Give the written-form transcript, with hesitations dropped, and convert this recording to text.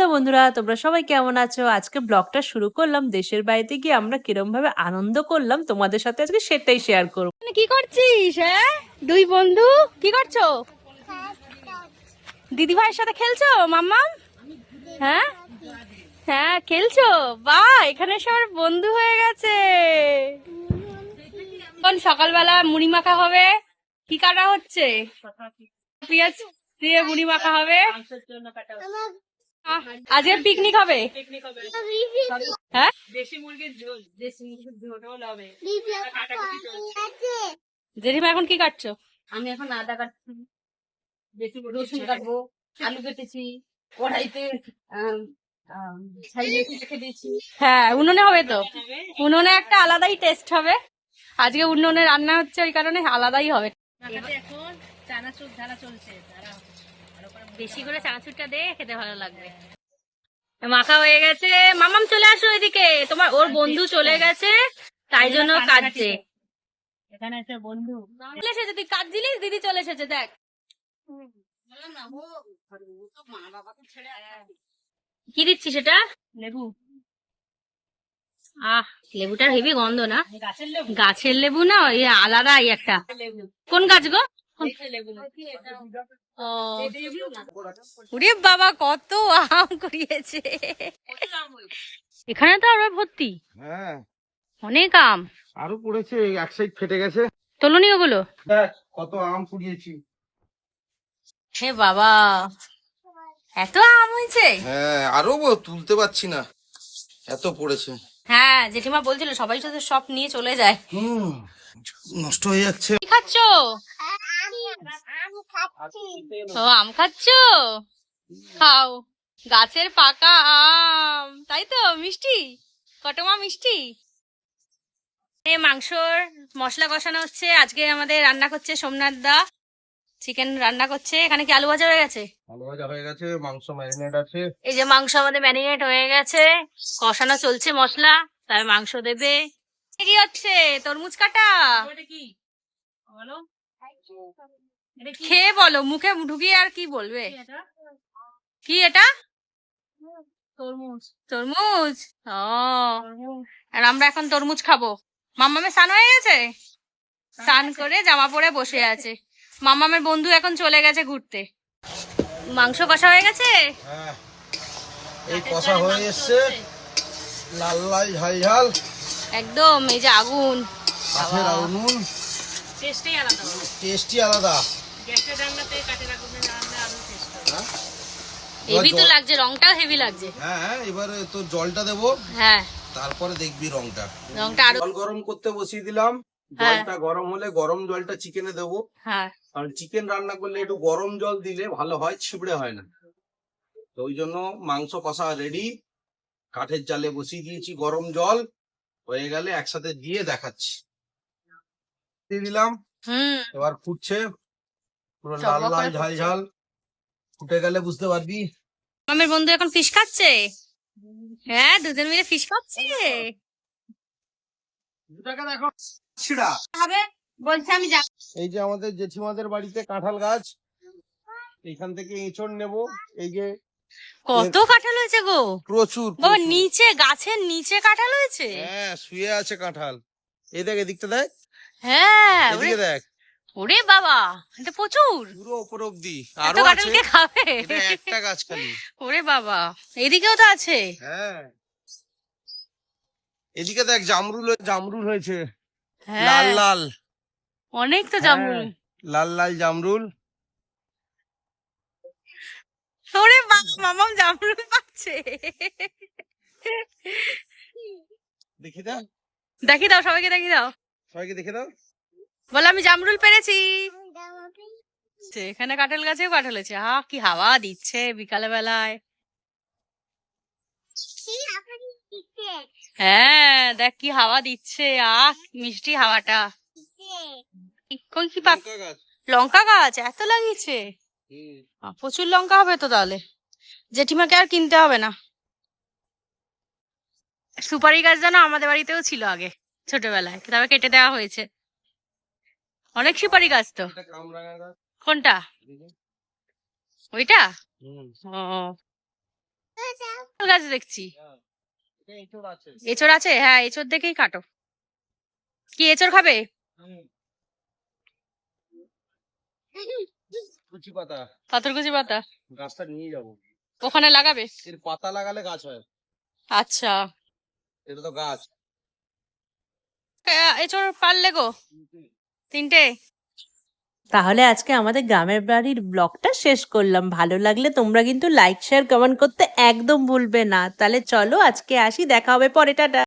Hello বন্ধুরা, তোমরা সবাই কেমন আছো? আজকে ব্লগটা শুরু করলাম দেশের বাড়িতে গিয়ে আমরা কিরম ভাবে আনন্দ করলাম তোমাদের সাথে আজকে সেটাই শেয়ার করবো। কি করছিস? হ্যাঁ, দুই বন্ধু কি করছো? দিদি ভাইয়ের সাথে খেলছো মাম্মা? হ্যাঁ হ্যাঁ খেলছো। বাহ, এখানে সবার বন্ধু হয়ে গেছে। এখন সকালবেলা মুড়ি মাখা হবে। কি কাটা হচ্ছে? পেঁয়াজ দিয়ে মুড়ি মাখা হবে। আজকে পিকনিক হবে। হ্যাঁ, দেশি মুরগির ঝোল, দেশি মুরগির ঝোল হবে। জেঠিমা এখন কি কাটছো? আমি এখন আদা কাটছি, দেশি রসুন কাটবো, আলু কেটেছি, কড়াইতে রেখে দিয়েছি। হ্যাঁ, উনুনে হবে তো। উনুনে একটা আলাদাই টেস্ট হবে। আজকে উনুনে রান্না হচ্ছে, ওই কারণে আলাদাই হবে। এখন চানাচুর ঢালা চলছে, বেশি করে চানাচুরটা দে, খেতে ভালো লাগবে। মাখা হয়ে গেছে। মামাম চলে আসো এদিকে, তোমার ওর বন্ধু চলে গেছে, তাই জন্য কাটছে। এখানে একটা বন্ধু চলে এসেছে, তুই কাটছিলিস, দিদি চলে এসেছে দেখ। কি দিচ্ছিস এটা? লেবু, আহ, লেবুটার হেভি গন্ধ না? গাছের লেবু, গাছের লেবু না, ওই আলাদাই একটা। লেবু, কোন গাছ গো? লেবু। ও, ওরে বাবা, কত আম কুড়িয়েছে। এখানে তো আরো ভর্তি, হ্যাঁ, অনেক আম। আরো পড়েছে, এক সাইড ফেটে গেছে। তোলনি ওগুলো? দেখ কত আম কুড়িয়েছি। হে বাবা, এত আম হয়েছে। হ্যাঁ, আরো তুলতে পারছি না, এত পড়েছে। হ্যাঁ, জেঠিমা বলছিল সবাই সাথে সব নিয়ে চলে যায়। নষ্ট হয়ে যাচ্ছে। কি খাচ্ছো? ও, আম খাচ্ছো? খাও, গাছের পাকা আম, তাই তো? মিষ্টি, কটমা মিষ্টি। মাংসর মশলা কষানো হচ্ছে। আজকে আমাদের রান্না করছে সোমনাথ দা, চিকেন রান্না করছে। এখানে কি আলু ভাজা হয়ে গেছে? আলু ভাজা হয়ে গেছে, মাংস ম্যারিনেট আছে। এই যে মাংস আমাদের ম্যারিনেট হয়ে গেছে, কষানো চলছে মশলা, তাই মাংস দেবে। কি হচ্ছে? তরমুজ কাটা। কি বলো, খেয়ে বলো, মুখে ঢুকিয়ে আর কি বলবে? কি এটা? তরমুজ। তরমুজ। ও, আর আমরা এখন তরমুজ খাবো। মাম্মামের স্নান হয়ে গেছে, স্নান করে জামা পরে বসে আছে। মাম্মামের বন্ধু এখন চলে গেছে ঘুরতে। মাংস কষা হয়ে গেছে। হ্যাঁ, এই কষা হয়ে এসছে, লাল লাল ঝাল ঝাল একদম, এই যে আগুন, কাঠের আগুন, টেস্টই আলাদা, টেস্টি আলাদা। গ্যাসের রান্নাতে কাঠের আগুনে রান্না আরো টেস্ট। হ্যাঁ, হেভি তো লাগছে, রংটাও হেভি লাগছে। হ্যাঁ, এবারে তো জলটা দেবো, হ্যাঁ, তারপরে দেখবি রংটা। রংটা আরো। জল গরম করতে বসিয়ে দিলাম, হ্যাঁ। জলটা গরম হলে গরম জলটা চিকেনে দেবো। হ্যাঁ, কারণ চিকেন রান্না করলে একটু গরম জল দিলে ভালো হয়, ছিবড়ে হয় না। তো ওই জন্য মাংস কষা রেডি, কাঠের জালে বসিয়ে দিয়েছি, গরম জল হয়ে গেলে একসাথে দিয়ে দেখাচ্ছি। দিয়ে দিলাম, এবার ফুটছে, পুরো লাল টকবক লাল করে ঝাল ফুটছে। ঝাল, ফুটে গেলে বুঝতে পারবি। মামের বন্ধু এখন ফিশ খাচ্ছে। হ্যাঁ, দুজন মিলে ফিশ খাচ্ছে। দেখো ছিড়া। হবে বলছে, আমি যাব। এই যে আমাদের জেঠিমাদের বাড়িতে কাঁঠাল গাছ, এইখান থেকে এঁচড় নেবো। এই যে কত কাঁঠাল হয়েছে গো? প্রচুর বাবা, প্রচুর। নিচে গাছের নিচে কাঁঠাল হয়েছে। হ্যাঁ, শুয়ে আছে কাঁঠাল। এই দেখ, এদিকটা দেখ, হ্যাঁ, এদিকে দেখ, ওরে বাবা, এটা প্রচুর। পুরো উপর অব্দি এত আরো কাঁঠাল আছে। কে খাবে? এটা একটা গাছ খালি। ওরে বাবা, এদিকেও তো আছে। হ্যাঁ, এদিকে দেখ, জামরুল জামরুল হয়েছে, লাল হ্যাঁ, লাল। অনেক তো হ্যাঁ, জামরুল। লাল লাল জামরুল। ওরে বাবা, মামাম জামরুল পাচ্ছে। দেখি দাও, দেখি দাও, সবাইকে দেখি দাও। সবাইকে দেখে দাও। বলো, আমি জামরুল পেরেছি। এখানে কাঁঠাল গাছেও কাঁঠাল হয়েছে। কি হাওয়া দিচ্ছে বিকালে বেলায়। হ্যাঁ, দেখ কি হাওয়া দিচ্ছে, মিষ্টি হাওয়াটা। কোন কি লঙ্কা গাছ। লঙ্কা গাছ এত লাগিয়েছে? হুম। প্রচুর লঙ্কা হবে তো তাহলে, জেঠিমাকে আর কিনতে হবে না। সুপারি গাছ যেন আমাদের বাড়িতেও ছিল আগে ছোটবেলায়, তবে কেটে দেওয়া হয়েছে। অনেক সুপারি গাছ তো। এটা কামরাঙা গাছ। কোনটা? দেখি। ওইটা? হুম। ও, গাছ দেখছি। এঁচড় আছে। এঁচড় আছে? হ্যাঁ, এঁচড় দেখেই কাটো। কি এঁচড় খাবে? কুচি পাতা, পাথরকুচি পাতা গাছটা নিয়ে যাবো। ওখানে লাগাবে? এর পাতা লাগালে গাছ হয়। আচ্ছা। এটা তো গাছ। এঁচড় পারলে গো? 3টে? তাহলে আজকে আমাদের গ্রামের বাড়ির ব্লগটা শেষ করলাম। ভালো লাগলে তোমরা কিন্তু লাইক শেয়ার কমেন্ট করতে একদম ভুলবে না। তাহলে চলো আজকে আসি, দেখা হবে পরে, টাটা।